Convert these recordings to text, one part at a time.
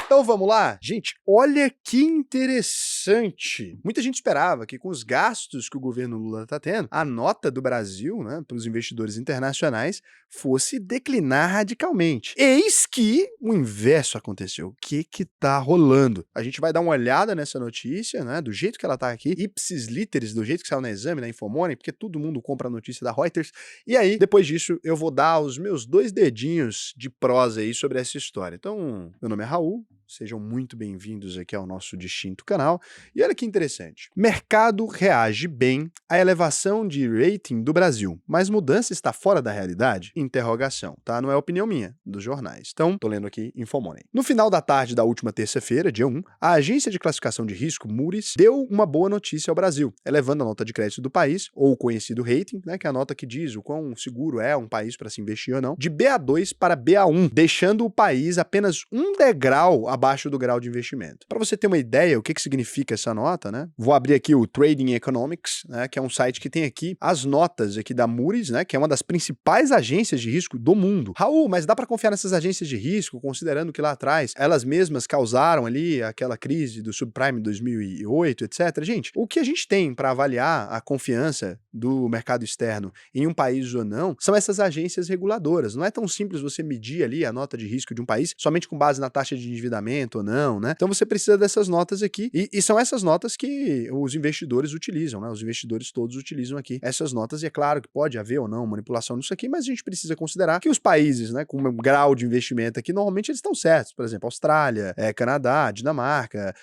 Então vamos lá? Gente, olha que interessante. Muita gente esperava que com os gastos que o governo Lula está tendo, a nota do Brasil, né, para os investidores internacionais, fosse declinar radicalmente. Eis que o inverso aconteceu. O que tá rolando? A gente vai dar uma olhada nessa notícia, né, do jeito que ela tá aqui, ipsis literis, do jeito que saiu no Exame, na Infomoney, porque todo mundo compra a notícia da Reuters. E aí, depois disso, eu vou dar os meus 2 dedinhos de prosa aí sobre essa história. Então, meu nome é Raul. Sejam muito bem-vindos aqui ao nosso distinto canal. E olha que interessante. Mercado reage bem à elevação de rating do Brasil, mas mudança está fora da realidade? Interrogação, tá? Não é opinião minha, dos jornais. Então, tô lendo aqui Infomoney. No final da tarde da última terça-feira, dia 1, a agência de classificação de risco Moody's deu uma boa notícia ao Brasil, elevando a nota de crédito do país, ou o conhecido rating, né, que é a nota que diz o quão seguro é um país para se investir ou não, de Ba2 para Ba1, deixando o país apenas um degrau abaixo do grau de investimento. Para você ter uma ideia o que significa essa nota, né? Vou abrir aqui o Trading Economics, né, que é um site que tem aqui as notas aqui da Moody's, né, que é uma das principais agências de risco do mundo. Raul, mas dá para confiar nessas agências de risco, considerando que lá atrás elas mesmas causaram ali aquela crise do subprime de 2008, etc. Gente, o que a gente tem para avaliar a confiança do mercado externo em um país ou não são essas agências reguladoras. Não é tão simples você medir ali a nota de risco de um país somente com base na taxa de endividamento ou não, né? Então você precisa dessas notas aqui, e são essas notas que os investidores utilizam, né? Os investidores todos utilizam aqui essas notas, e é claro que pode haver ou não manipulação nisso aqui, mas a gente precisa considerar que os países, né, com um grau de investimento aqui, normalmente eles estão certos. Por exemplo, Austrália, Canadá, Dinamarca,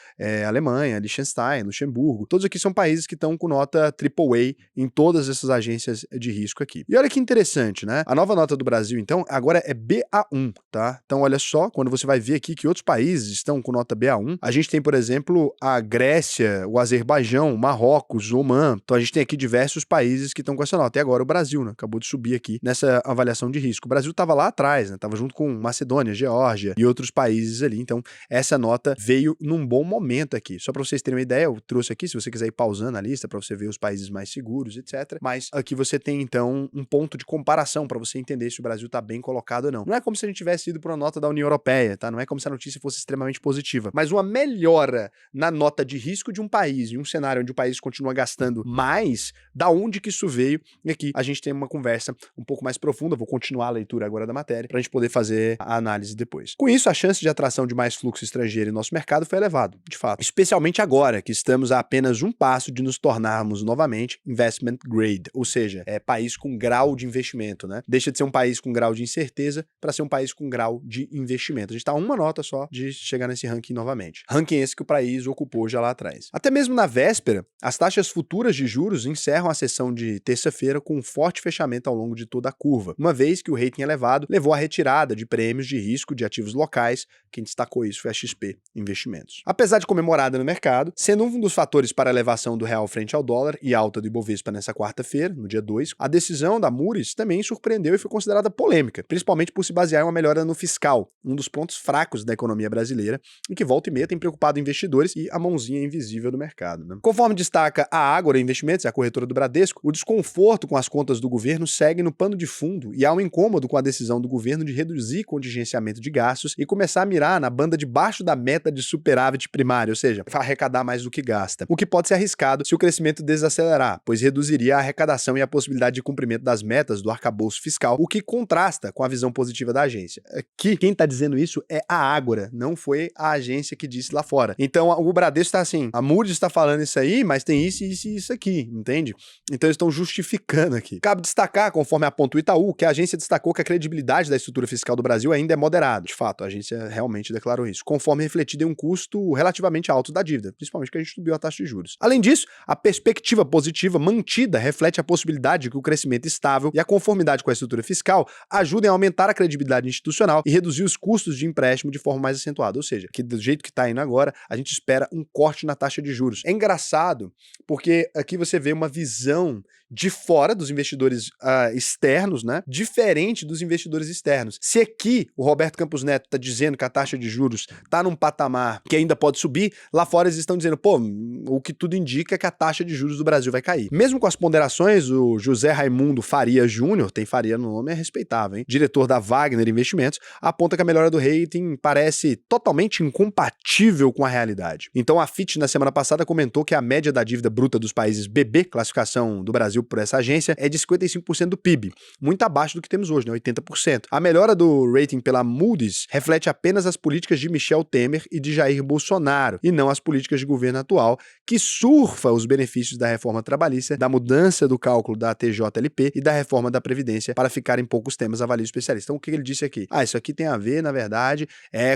Alemanha, Liechtenstein, Luxemburgo, todos aqui são países que estão com nota AAA em todas essas agências de risco aqui. E olha que interessante, né? A nova nota do Brasil, então, agora é Ba1, tá? Então, olha só, quando você vai ver aqui que outros países estão com nota Ba1, a gente tem, por exemplo, a Grécia, o Azerbaijão, Marrocos, Omã. Então, a gente tem aqui diversos países que estão com essa nota. E agora o Brasil, né? Acabou de subir aqui nessa avaliação de risco. O Brasil estava lá atrás, né? Estava junto com Macedônia, Geórgia e outros países ali. Então, essa nota veio num bom momento aqui. Só para vocês terem uma ideia, eu trouxe aqui, se você quiser ir pausando a lista para você ver os países mais seguros, etc. Mas aqui você tem, então, um ponto de comparação para você entender se o Brasil está bem colocado ou não. Não é como se a gente tivesse ido para uma nota da União Europeia, tá? Não é como se a notícia fosse extremamente positiva, mas uma melhora na nota de risco de um país, em um cenário onde o país continua gastando mais, da onde que isso veio, e aqui a gente tem uma conversa um pouco mais profunda. Vou continuar a leitura agora da matéria, para a gente poder fazer a análise depois. Com isso, a chance de atração de mais fluxo estrangeiro em nosso mercado foi elevado, de fato. Especialmente agora, que estamos a apenas um passo de nos tornarmos novamente investment grade, ou seja, país com grau de investimento, né? Deixa de ser um país com grau de incerteza para ser um país com grau de investimento. A gente tá uma nota só de chegar nesse ranking novamente. Ranking esse que o país ocupou já lá atrás. Até mesmo na véspera, as taxas futuras de juros encerram a sessão de terça-feira com um forte fechamento ao longo de toda a curva, uma vez que o rating elevado levou à retirada de prêmios de risco de ativos locais. Quem destacou isso foi a XP Investimentos. Apesar de comemorada no mercado, sendo um dos fatores para a elevação do real frente ao dólar e alta do Ibovespa nessa quarta-feira, no dia 2, a decisão da Moody's também surpreendeu e foi considerada polêmica, principalmente por se basear em uma melhora no fiscal, um dos pontos fracos da economia brasileira, e que volta e meia tem preocupado investidores e a mãozinha invisível do mercado, né? Conforme destaca a Ágora Investimentos, a corretora do Bradesco, o desconforto com as contas do governo segue no pano de fundo e há um incômodo com a decisão do governo de reduzir contingenciamento de gastos e começar a mirar na banda de baixo da meta de superávit primário, ou seja, arrecadar mais do que gasta, o que pode ser arriscado se o crescimento desacelerar, pois reduziria a arrecadação e a possibilidade de cumprimento das metas do arcabouço fiscal, o que contrasta com a visão positiva da agência. Aqui, quem está dizendo isso é a Ágora, não foi a agência que disse lá fora. Então, o Bradesco está assim, a Moody's está falando isso aí, mas tem isso, isso e isso aqui, entende? Então, eles estão justificando aqui. Cabe destacar, conforme aponta o Itaú, que a agência destacou que a credibilidade da estrutura fiscal do Brasil ainda é moderada. De fato, a agência realmente declarou isso, conforme refletido em um custo relativamente alto da dívida, principalmente que a gente subiu a taxa de juros. Além disso, a perspectiva positiva mantida reflete a possibilidade de que o crescimento estável e a conformidade com a estrutura fiscal ajudem a aumentar a credibilidade institucional e reduzir os custos de empréstimo de forma mais acentuada. Ou seja, que do jeito que está indo agora, a gente espera um corte na taxa de juros. É engraçado, porque aqui você vê uma visão de fora dos investidores externos, né? Diferente dos investidores externos. Se aqui o Roberto Campos Neto está dizendo que a taxa de juros está num patamar que ainda pode subir, lá fora eles estão dizendo, pô, o que tudo indica é que a taxa de juros do Brasil vai cair. Mesmo com as ponderações, o José Raimundo Faria Júnior, tem Faria no nome, é respeitável, hein? Diretor da Wagner Investimentos, aponta que a melhora do rating parece totalmente incompatível com a realidade. Então a Fitch na semana passada comentou que a média da dívida bruta dos países BB, classificação do Brasil por essa agência, é de 55% do PIB, muito abaixo do que temos hoje, né, 80%. A melhora do rating pela Moody's reflete apenas as políticas de Michel Temer e de Jair Bolsonaro, e não as políticas de governo atual, que surfa os benefícios da reforma trabalhista, da mudança do cálculo da TJLP e da reforma da Previdência para ficar em poucos temas, avalia o especialista. Então o que ele disse aqui? Isso aqui tem a ver, na verdade,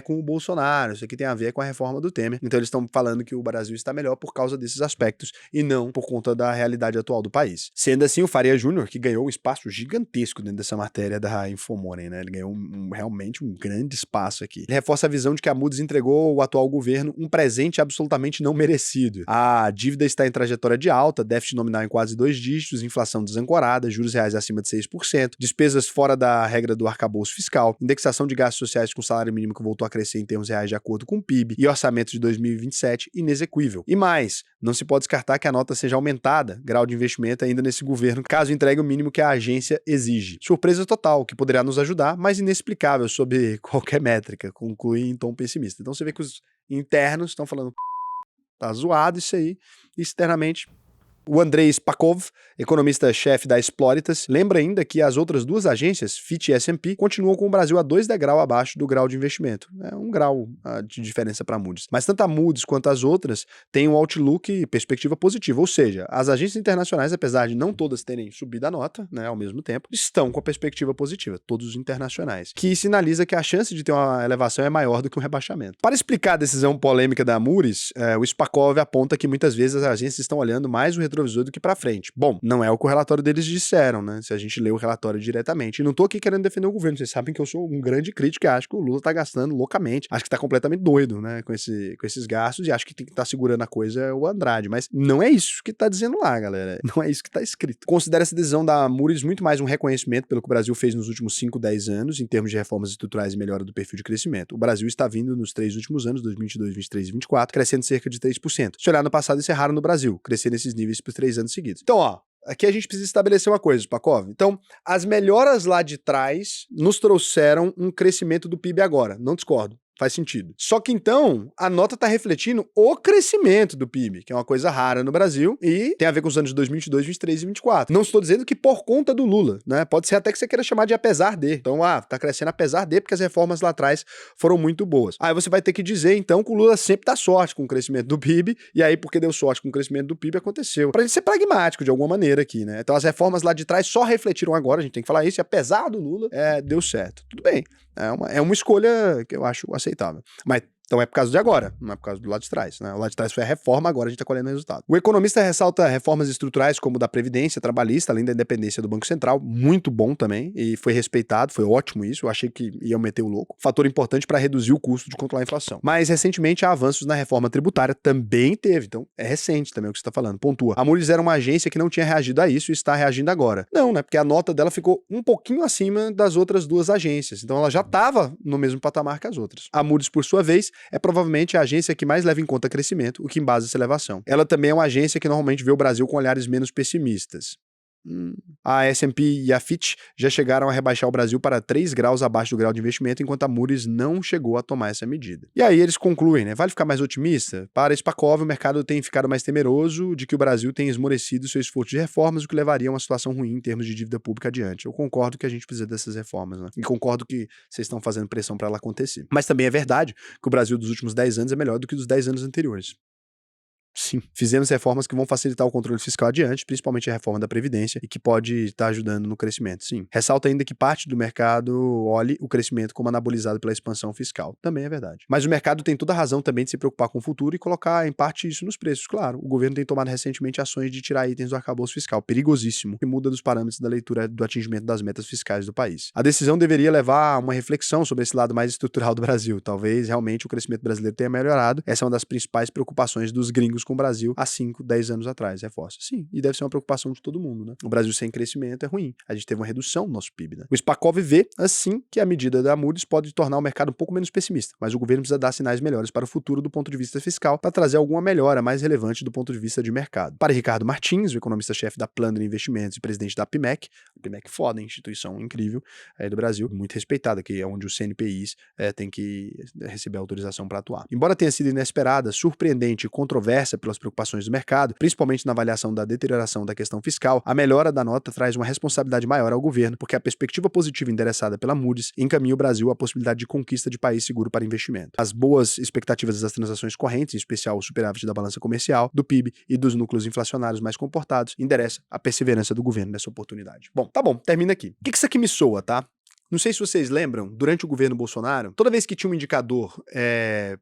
com o Bolsonaro, isso aqui tem a ver com a reforma do Temer. Então eles estão falando que o Brasil está melhor por causa desses aspectos e não por conta da realidade atual do país. Sendo assim, o Faria Júnior, que ganhou um espaço gigantesco dentro dessa matéria da Infomoney, né? Ele ganhou realmente um grande espaço aqui. Ele reforça a visão de que a Moody's entregou ao atual governo um presente absolutamente não merecido. A dívida está em trajetória de alta, déficit nominal em quase 2 dígitos, inflação desancorada, juros reais acima de 6%, despesas fora da regra do arcabouço fiscal, indexação de gastos sociais com salário mínimo que voltou a crescer em termos reais de acordo com o PIB e orçamento de 2027 inexequível. E mais, não se pode descartar que a nota seja aumentada, grau de investimento ainda nesse governo, caso entregue o mínimo que a agência exige. Surpresa total, que poderá nos ajudar, mas inexplicável sob qualquer métrica, conclui em tom pessimista. Então você vê que os internos estão falando tá zoado isso aí, e externamente o Andrei Spakov, economista-chefe da Exploritas, lembra ainda que as outras duas agências, Fitch e S&P, continuam com o Brasil a 2 degraus abaixo do grau de investimento. É 1 grau de diferença para a Moody's. Mas tanto a Moody's quanto as outras têm um outlook e perspectiva positiva, ou seja, as agências internacionais, apesar de não todas terem subido a nota, né, ao mesmo tempo, estão com a perspectiva positiva, todos os internacionais, que sinaliza que a chance de ter uma elevação é maior do que um rebaixamento. Para explicar a decisão polêmica da Moody's, o Spakov aponta que muitas vezes as agências estão olhando mais o retrovisor do que pra frente. Bom, não é o que o relatório deles disseram, né? Se a gente lê o relatório diretamente. E não tô aqui querendo defender o governo, vocês sabem que eu sou um grande crítico e acho que o Lula tá gastando loucamente. Acho que tá completamente doido, né? Com esses gastos e acho que quem tá segurando a coisa é o Andrade. Mas não é isso que tá dizendo lá, galera. Não é isso que tá escrito. Considera essa decisão da Moody's muito mais um reconhecimento pelo que o Brasil fez nos últimos 5, 10 anos em termos de reformas estruturais e melhora do perfil de crescimento. O Brasil está vindo nos 3 últimos anos, 2022, 2023 e 2024, crescendo cerca de 3%. Se olhar no passado, isso é raro no Brasil, crescer nesses níveis por 3 anos seguidos. Então, aqui a gente precisa estabelecer uma coisa, Spakov. Então, as melhoras lá de trás nos trouxeram um crescimento do PIB agora. Não discordo. Faz sentido. Só que então, a nota está refletindo o crescimento do PIB, que é uma coisa rara no Brasil e tem a ver com os anos de 2022, 2023 e 2024. Não estou dizendo que por conta do Lula, né? Pode ser até que você queira chamar de apesar de. Então, tá crescendo apesar de, porque as reformas lá atrás foram muito boas. Aí você vai ter que dizer, então, que o Lula sempre dá sorte com o crescimento do PIB, e aí, porque deu sorte com o crescimento do PIB, aconteceu. Pra gente ser pragmático de alguma maneira aqui, né? Então, as reformas lá de trás só refletiram agora, a gente tem que falar isso, e apesar do Lula, deu certo. Tudo bem. É uma escolha que eu acho aceitável. Mas então é por causa de agora, não é por causa do lado de trás, né? O lado de trás foi a reforma, agora a gente está colhendo o resultado. O economista ressalta reformas estruturais como da Previdência Trabalhista, além da independência do Banco Central, muito bom também, e foi respeitado, foi ótimo isso, eu achei que iam meter o louco. Fator importante para reduzir o custo de controlar a inflação. Mas recentemente há avanços na reforma tributária, também teve, então é recente também o que você está falando, pontua. A Moody's era uma agência que não tinha reagido a isso e está reagindo agora. Não, né? Porque a nota dela ficou um pouquinho acima das outras duas agências, então ela já estava no mesmo patamar que as outras. A Moody's, por sua vez, é provavelmente a agência que mais leva em conta crescimento, o que embasa essa elevação. Ela também é uma agência que normalmente vê o Brasil com olhares menos pessimistas. A S&P e a Fitch já chegaram a rebaixar o Brasil para 3 graus abaixo do grau de investimento, enquanto a Moody's não chegou a tomar essa medida. E aí eles concluem, né? Vale ficar mais otimista? Para Spakov, o mercado tem ficado mais temeroso de que o Brasil tenha esmorecido seu esforço de reformas, o que levaria a uma situação ruim em termos de dívida pública adiante. Eu concordo que a gente precisa dessas reformas, né? E concordo que vocês estão fazendo pressão para ela acontecer. Mas também é verdade que o Brasil dos últimos 10 anos é melhor do que dos 10 anos anteriores. Sim, fizemos reformas que vão facilitar o controle fiscal adiante, principalmente a reforma da Previdência, e que pode estar ajudando no crescimento, sim. Ressalta ainda que parte do mercado olhe o crescimento como anabolizado pela expansão fiscal. Também é verdade. Mas o mercado tem toda a razão também de se preocupar com o futuro e colocar, em parte, isso nos preços, claro. O governo tem tomado recentemente ações de tirar itens do arcabouço fiscal, perigosíssimo, que muda dos parâmetros da leitura do atingimento das metas fiscais do país. A decisão deveria levar a uma reflexão sobre esse lado mais estrutural do Brasil. Talvez, realmente, o crescimento brasileiro tenha melhorado. Essa é uma das principais preocupações dos gringos com o Brasil há 5, 10 anos atrás. Reforça. Sim, e deve ser uma preocupação de todo mundo, né? O Brasil sem crescimento é ruim. A gente teve uma redução no nosso PIB, né? O Spakov vê, assim, que a medida da Moody's pode tornar o mercado um pouco menos pessimista, mas o governo precisa dar sinais melhores para o futuro do ponto de vista fiscal para trazer alguma melhora mais relevante do ponto de vista de mercado. Para Ricardo Martins, o economista-chefe da Plunder Investimentos e presidente da PMEC, a PMEC foda, instituição incrível do Brasil, muito respeitada, que é onde os CNPIs têm que receber autorização para atuar. Embora tenha sido inesperada, surpreendente e controversa pelas preocupações do mercado, principalmente na avaliação da deterioração da questão fiscal, a melhora da nota traz uma responsabilidade maior ao governo, porque a perspectiva positiva endereçada pela Moody's encaminha o Brasil à possibilidade de conquista de país seguro para investimento. As boas expectativas das transações correntes, em especial o superávit da balança comercial, do PIB e dos núcleos inflacionários mais comportados, endereça a perseverança do governo nessa oportunidade. Bom, tá bom, termina aqui. O que isso aqui me soa, tá? Não sei se vocês lembram, durante o governo Bolsonaro, toda vez que tinha um indicador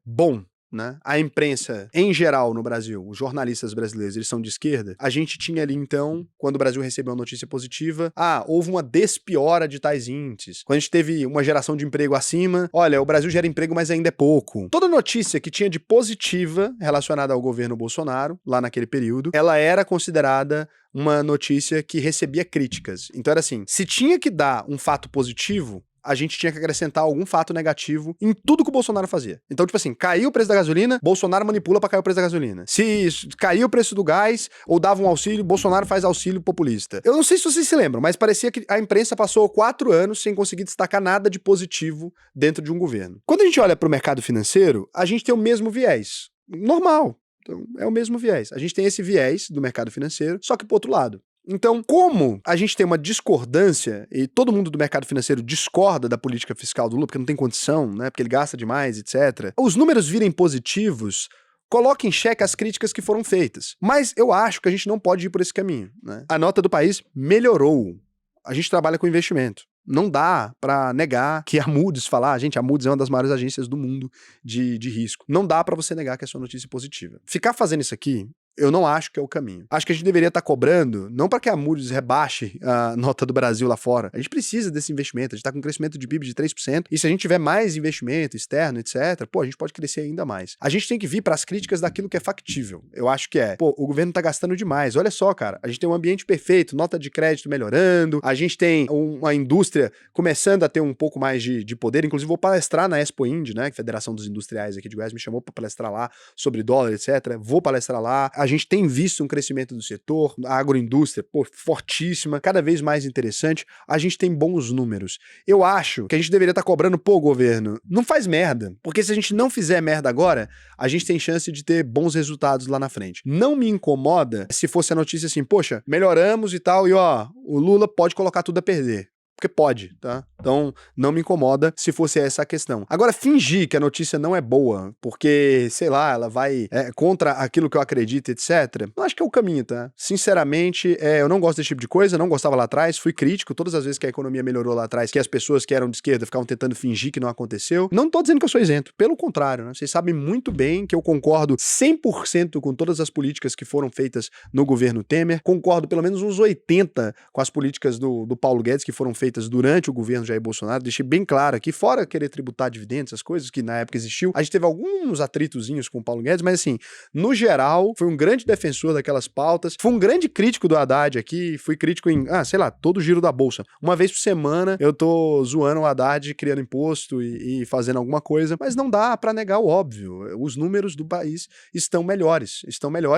bom, né? A imprensa, em geral, no Brasil, os jornalistas brasileiros, eles são de esquerda. A gente tinha ali, então, quando o Brasil recebeu uma notícia positiva, houve uma despiora de tais índices. Quando a gente teve uma geração de emprego acima, olha, o Brasil gera emprego, mas ainda é pouco. Toda notícia que tinha de positiva relacionada ao governo Bolsonaro, lá naquele período, ela era considerada uma notícia que recebia críticas. Então era assim, se tinha que dar um fato positivo, a gente tinha que acrescentar algum fato negativo em tudo que o Bolsonaro fazia. Então, tipo assim, caiu o preço da gasolina, Bolsonaro manipula pra cair o preço da gasolina. Se caiu o preço do gás, ou dava um auxílio, Bolsonaro faz auxílio populista. Eu não sei se vocês se lembram, mas parecia que a imprensa passou 4 anos sem conseguir destacar nada de positivo dentro de um governo. Quando a gente olha pro mercado financeiro, a gente tem o mesmo viés. Normal. Então, é o mesmo viés. A gente tem esse viés do mercado financeiro, só que pro outro lado. Então, como a gente tem uma discordância, e todo mundo do mercado financeiro discorda da política fiscal do Lula, porque não tem condição, né, porque ele gasta demais, etc., os números virem positivos, coloca em xeque as críticas que foram feitas. Mas eu acho que a gente não pode ir por esse caminho, né? A nota do país melhorou. A gente trabalha com investimento. Não dá pra negar que a Moody's gente, a Moody's é uma das maiores agências do mundo de risco. Não dá pra você negar que é sua notícia positiva. Ficar fazendo isso aqui, eu não acho que é o caminho. Acho que a gente deveria estar cobrando, não para que a Moody's rebaixe a nota do Brasil lá fora. A gente precisa desse investimento, a gente está com um crescimento de PIB de 3%, e se a gente tiver mais investimento externo, etc., a gente pode crescer ainda mais. A gente tem que vir para as críticas daquilo que é factível. Eu acho que o governo tá gastando demais. Olha só, cara, a gente tem um ambiente perfeito, nota de crédito melhorando, a gente tem uma indústria começando a ter um pouco mais de poder, inclusive vou palestrar na Expo Indy, né, que a Federação dos Industriais aqui de Goiás me chamou para palestrar lá sobre dólar, etc., vou palestrar lá. A gente tem visto um crescimento do setor, a agroindústria, fortíssima, cada vez mais interessante, a gente tem bons números. Eu acho que a gente deveria estar cobrando, governo, não faz merda, porque se a gente não fizer merda agora, a gente tem chance de ter bons resultados lá na frente. Não me incomoda se fosse a notícia assim, poxa, melhoramos e tal, e o Lula pode colocar tudo a perder. Porque pode, tá? Então, não me incomoda se fosse essa a questão. Agora, fingir que a notícia não é boa, porque, sei lá, ela vai contra aquilo que eu acredito, etc., não acho que é o caminho, tá? Sinceramente, eu não gosto desse tipo de coisa, não gostava lá atrás, fui crítico todas as vezes que a economia melhorou lá atrás, que as pessoas que eram de esquerda ficavam tentando fingir que não aconteceu. Não tô dizendo que eu sou isento, pelo contrário, né? Vocês sabem muito bem que eu concordo 100% com todas as políticas que foram feitas no governo Temer, concordo pelo menos uns 80% com as políticas do Paulo Guedes, que foram feitas durante o governo Jair Bolsonaro, deixei bem claro aqui, fora querer tributar dividendos, essas coisas que na época existiu, a gente teve alguns atritozinhos com o Paulo Guedes, mas assim, no geral, foi um grande defensor daquelas pautas, foi um grande crítico do Haddad aqui, fui crítico em, sei lá, todo o giro da bolsa. Uma vez por semana eu tô zoando o Haddad, criando imposto e fazendo alguma coisa, mas não dá pra negar o óbvio, os números do país estão melhores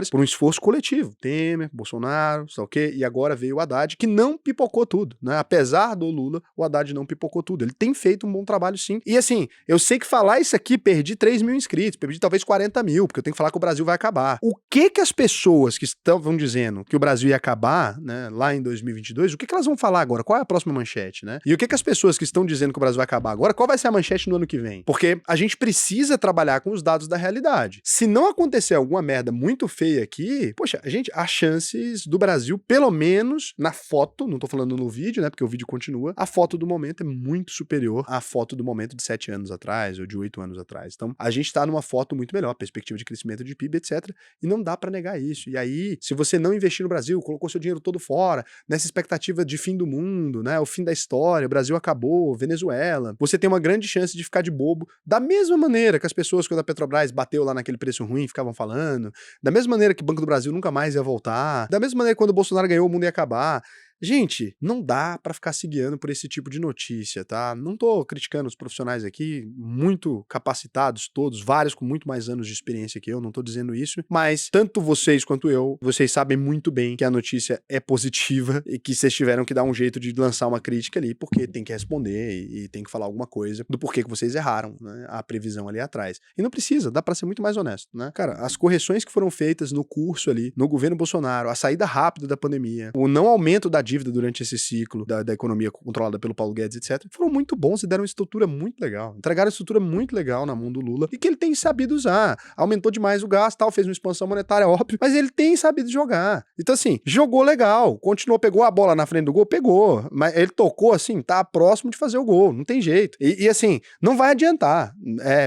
por um esforço coletivo. Temer, Bolsonaro, sei lá o quê, e agora veio o Haddad, que não pipocou tudo, né? Apesar do Lula, o Haddad não pipocou tudo. Ele tem feito um bom trabalho, sim. E assim, eu sei que falar isso aqui, perdi 3 mil inscritos, perdi talvez 40 mil, porque eu tenho que falar que o Brasil vai acabar. O que as pessoas que estavam dizendo que o Brasil ia acabar, né, lá em 2022, o que elas vão falar agora? Qual é a próxima manchete, né? E o que as pessoas que estão dizendo que o Brasil vai acabar agora, qual vai ser a manchete no ano que vem? Porque a gente precisa trabalhar com os dados da realidade. Se não acontecer alguma merda muito feia aqui, poxa, as chances do Brasil, pelo menos na foto, não tô falando no vídeo, né, porque o vídeo continua continua, a foto do momento é muito superior à foto do momento de 7 anos atrás ou de 8 anos atrás. Então, a gente tá numa foto muito melhor, perspectiva de crescimento de PIB, etc. E não dá pra negar isso. E aí, se você não investir no Brasil, colocou seu dinheiro todo fora, nessa expectativa de fim do mundo, né, o fim da história, o Brasil acabou, Venezuela, você tem uma grande chance de ficar de bobo, da mesma maneira que as pessoas quando a Petrobras bateu lá naquele preço ruim ficavam falando, da mesma maneira que o Banco do Brasil nunca mais ia voltar, da mesma maneira que quando o Bolsonaro ganhou o mundo ia acabar. Gente, não dá pra ficar se guiando por esse tipo de notícia, tá? Não tô criticando os profissionais aqui, muito capacitados todos, vários com muito mais anos de experiência que eu, não tô dizendo isso, mas tanto vocês quanto eu, vocês sabem muito bem que a notícia é positiva e que vocês tiveram que dar um jeito de lançar uma crítica ali, porque tem que responder e tem que falar alguma coisa do porquê que vocês erraram, né? A previsão ali atrás. E não precisa, dá pra ser muito mais honesto, né? Cara, as correções que foram feitas no curso ali, no governo Bolsonaro, a saída rápida da pandemia, o não aumento da dívida durante esse ciclo da economia controlada pelo Paulo Guedes, etc., foram muito bons e deram uma estrutura muito legal. Entregaram uma estrutura muito legal na mão do Lula e que ele tem sabido usar. Aumentou demais o gasto, tal, fez uma expansão monetária, óbvio, mas ele tem sabido jogar. Então, assim, jogou legal, continuou, pegou a bola na frente do gol, pegou, mas ele tocou, assim, tá próximo de fazer o gol, não tem jeito. E assim, não vai adiantar.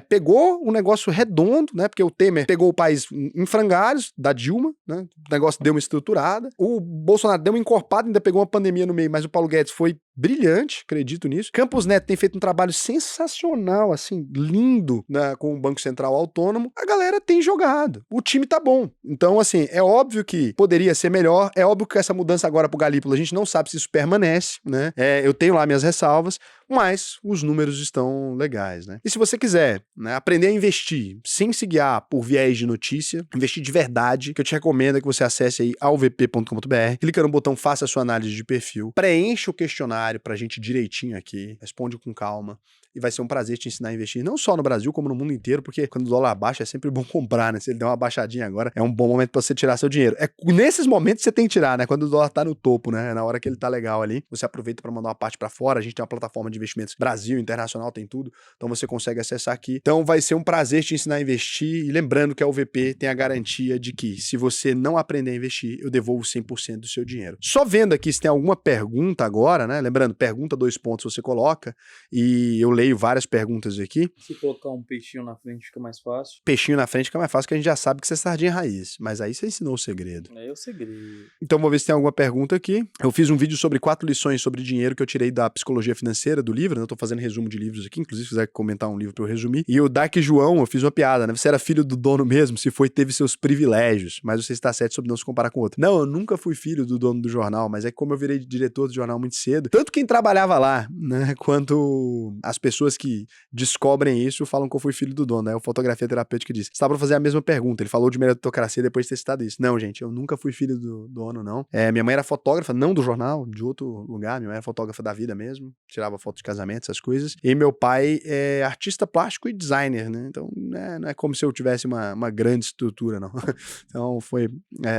Pegou um negócio redondo, né, porque o Temer pegou o país em frangalhos, da Dilma, né, o negócio deu uma estruturada, o Bolsonaro deu uma encorpada, ainda pegou uma pandemia no meio, mas o Paulo Guedes foi brilhante, acredito nisso. Campos Neto tem feito um trabalho sensacional, assim, lindo, né, com o Banco Central Autônomo. A galera tem jogado. O time tá bom. Então, assim, é óbvio que poderia ser melhor. É óbvio que essa mudança agora pro Galípolo, a gente não sabe se isso permanece, né? Eu tenho lá minhas ressalvas, mas os números estão legais, né? E se você quiser, né, aprender a investir sem se guiar por viés de notícia, investir de verdade, que eu te recomendo é que você acesse aí alvp.com.br, clica no botão Faça a sua análise de perfil, preencha o questionário pra gente direitinho aqui, responde com calma, e vai ser um prazer te ensinar a investir, não só no Brasil, como no mundo inteiro, porque quando o dólar baixa é sempre bom comprar, né? Se ele der uma baixadinha agora, é um bom momento pra você tirar seu dinheiro. Nesses momentos você tem que tirar, né? Quando o dólar tá no topo, né? Na hora que ele tá legal ali, você aproveita pra mandar uma parte pra fora. A gente tem uma plataforma de investimentos Brasil, internacional, tem tudo, então você consegue acessar aqui. Então vai ser um prazer te ensinar a investir, e lembrando que a UVP tem a garantia de que se você não aprender a investir, eu devolvo 100% do seu dinheiro. Só vendo aqui se tem alguma pergunta agora, né? Lembrando, pergunta 2 pontos você coloca, e eu leio várias perguntas aqui. Se colocar um peixinho na frente fica mais fácil. Peixinho na frente fica mais fácil, que a gente já sabe que você é sardinha raiz, mas aí você ensinou o segredo. É o segredo. Então vou ver se tem alguma pergunta aqui. Eu fiz um vídeo sobre 4 lições sobre dinheiro que eu tirei da Psicologia Financeira do livro, né? Eu tô fazendo resumo de livros aqui, inclusive se quiser comentar um livro pra eu resumir. E o Dark João, eu fiz uma piada, né? Você era filho do dono mesmo, se foi, teve seus privilégios, mas você está certo sobre não se comparar com outro. Não, eu nunca fui filho do dono do jornal, mas é que como eu virei diretor do jornal muito cedo, tanto quem trabalhava lá, né, quanto as pessoas que descobrem isso falam que eu fui filho do dono, né? O Fotografia Terapêutica disse. Você tá pra fazer a mesma pergunta, ele falou de meritocracia depois de ter citado isso. Não, gente, eu nunca fui filho do dono, não. Minha mãe era fotógrafa, não do jornal, de outro lugar, minha mãe era fotógrafa da vida mesmo, tirava foto de casamento, essas coisas, e meu pai é artista plástico e designer, né? Então, não é como se eu tivesse uma grande estrutura, não. Então,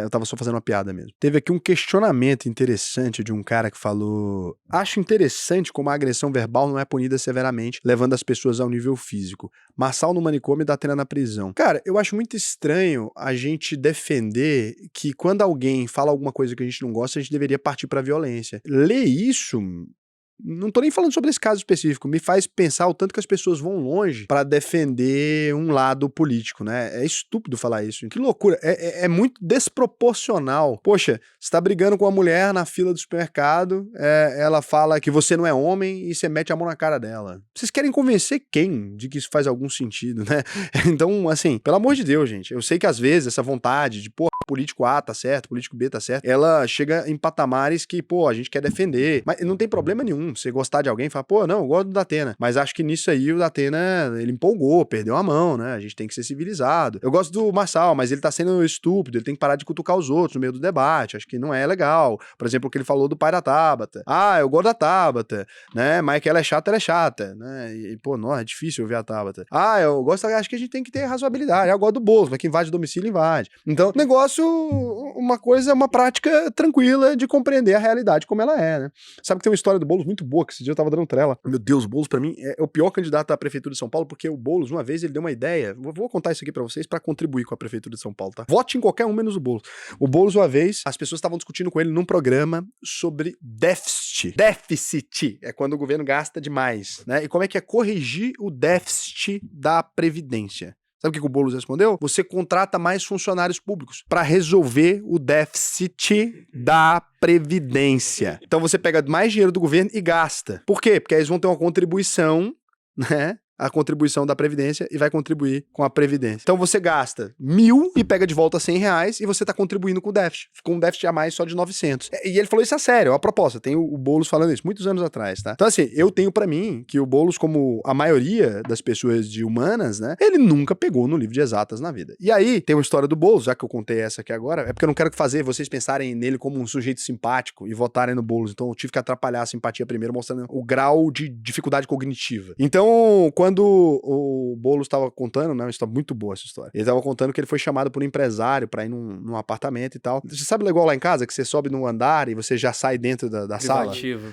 eu tava só fazendo uma piada mesmo. Teve aqui um questionamento interessante de um cara que falou: acho interessante como a agressão verbal não é punida severamente, levando as pessoas ao nível físico. Marçal no manicômio e Datena na prisão. Cara, eu acho muito estranho a gente defender que quando alguém fala alguma coisa que a gente não gosta, a gente deveria partir pra violência. Ler isso... Não tô nem falando sobre esse caso específico, me faz pensar o tanto que as pessoas vão longe pra defender um lado político, né? É estúpido falar isso. Que loucura. É muito desproporcional. Poxa, você tá brigando com uma mulher na fila do supermercado, ela fala que você não é homem e você mete a mão na cara dela. Vocês querem convencer quem de que isso faz algum sentido, né? Então, assim, pelo amor de Deus, gente, eu sei que às vezes essa vontade de, político A tá certo, político B tá certo, ela chega em patamares que, a gente quer defender, mas não tem problema nenhum você gostar de alguém e falar, não, eu gosto do Datena, mas acho que nisso aí o Datena, ele empolgou, perdeu a mão, né, a gente tem que ser civilizado. Eu gosto do Marçal, mas ele tá sendo estúpido, ele tem que parar de cutucar os outros no meio do debate, acho que não é legal. Por exemplo, o que ele falou do pai da Tabata. Eu gosto da Tabata, né, mas que ela é chata, né, e, não, é difícil ouvir a Tabata. Eu gosto, acho que a gente tem que ter razoabilidade, eu gosto do Bolsonaro, mas quem invade o domicílio, invade. Então, o negócio acho uma prática tranquila de compreender a realidade como ela é, né? Sabe que tem uma história do Boulos muito boa, que esse dia eu tava dando trela. Meu Deus, o Boulos pra mim é o pior candidato à prefeitura de São Paulo, porque o Boulos, uma vez, ele deu uma ideia, vou contar isso aqui pra vocês pra contribuir com a prefeitura de São Paulo, tá? Vote em qualquer um menos o Boulos. O Boulos, uma vez, as pessoas estavam discutindo com ele num programa sobre déficit. Déficit é quando o governo gasta demais, né? E como é que é corrigir o déficit da Previdência. Sabe o que o Boulos respondeu? Você contrata mais funcionários públicos para resolver o déficit da Previdência. Então você pega mais dinheiro do governo e gasta. Por quê? Porque aí eles vão ter uma contribuição, né? A contribuição da Previdência e vai contribuir com a Previdência. Então você gasta 1.000 e pega de volta R$100 e você tá contribuindo com o déficit. Com um déficit a mais só de 900. E ele falou isso a sério, a proposta. Tem o Boulos falando isso muitos anos atrás, tá? Então assim, eu tenho pra mim que o Boulos, como a maioria das pessoas de humanas, né? Ele nunca pegou no livro de exatas na vida. E aí tem uma história do Boulos, já que eu contei essa aqui agora, é porque eu não quero fazer vocês pensarem nele como um sujeito simpático e votarem no Boulos. Então eu tive que atrapalhar a simpatia primeiro, mostrando o grau de dificuldade cognitiva. Então, quando o Boulos estava contando, né, uma história muito boa essa história. Ele estava contando que ele foi chamado por um empresário para ir num apartamento e tal. Você sabe igual lá em casa, que você sobe num andar e você já sai dentro da sala?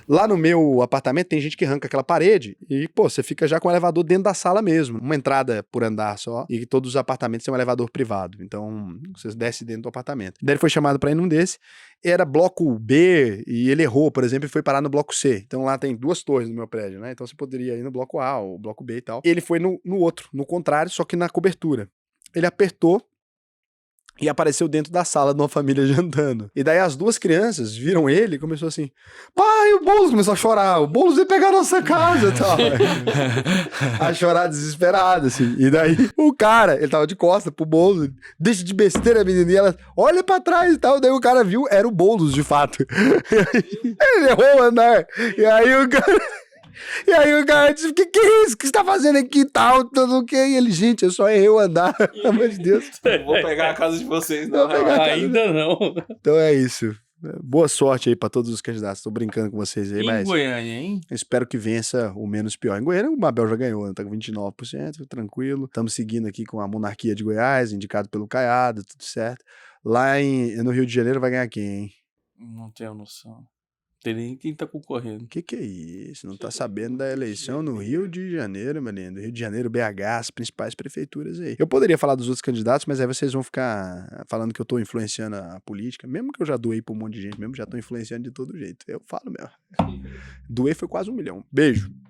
Lá no meu apartamento tem gente que arranca aquela parede e, pô, você fica já com o elevador dentro da sala mesmo. Uma entrada por andar só e todos os apartamentos têm um elevador privado. Então, você desce dentro do apartamento. Daí ele foi chamado para ir num desse. Era bloco B e ele errou, por exemplo, e foi parar no bloco C. Então lá tem 2 torres no meu prédio, né? Então você poderia ir no bloco A ou bloco B e tal. Ele foi no outro, no contrário, só que na cobertura. Ele apertou e apareceu dentro da sala de uma família jantando. E daí as 2 crianças viram ele e começou assim, pai, o Boulos começou a chorar, o Boulos veio pegar a nossa casa e tal. A chorar desesperado, assim. E daí o cara, ele tava de costa pro Boulos, deixa de besteira, menina, e ela olha pra trás e tal. Daí o cara viu, era o Boulos, de fato. Ele errou o andar. E aí o cara disse, que é isso? O que você tá fazendo aqui e tal? Tudo o que? E ele, gente, eu só errei o andar. Pelo amor de Deus. Não vou pegar a casa de vocês, não. Ainda não. Então é isso. Boa sorte aí pra todos os candidatos. Tô brincando com vocês aí, mas... Em Goiânia, hein? Espero que vença o menos pior. Em Goiânia, o Mabel já ganhou, né? Tá com 29%, tranquilo. Estamos seguindo aqui com a monarquia de Goiás, indicado pelo Caiado, tudo certo. Lá no Rio de Janeiro vai ganhar quem, hein? Não tenho noção. Tem nem quem tá concorrendo. Que é isso? Não tá sabendo da eleição no Rio de Janeiro, meu lindo? Rio de Janeiro, BH, as principais prefeituras aí. Eu poderia falar dos outros candidatos, mas aí vocês vão ficar falando que eu tô influenciando a política, mesmo que eu já doei pra um monte de gente, mesmo já tô influenciando de todo jeito. Eu falo mesmo. Doei foi quase 1 milhão. Beijo.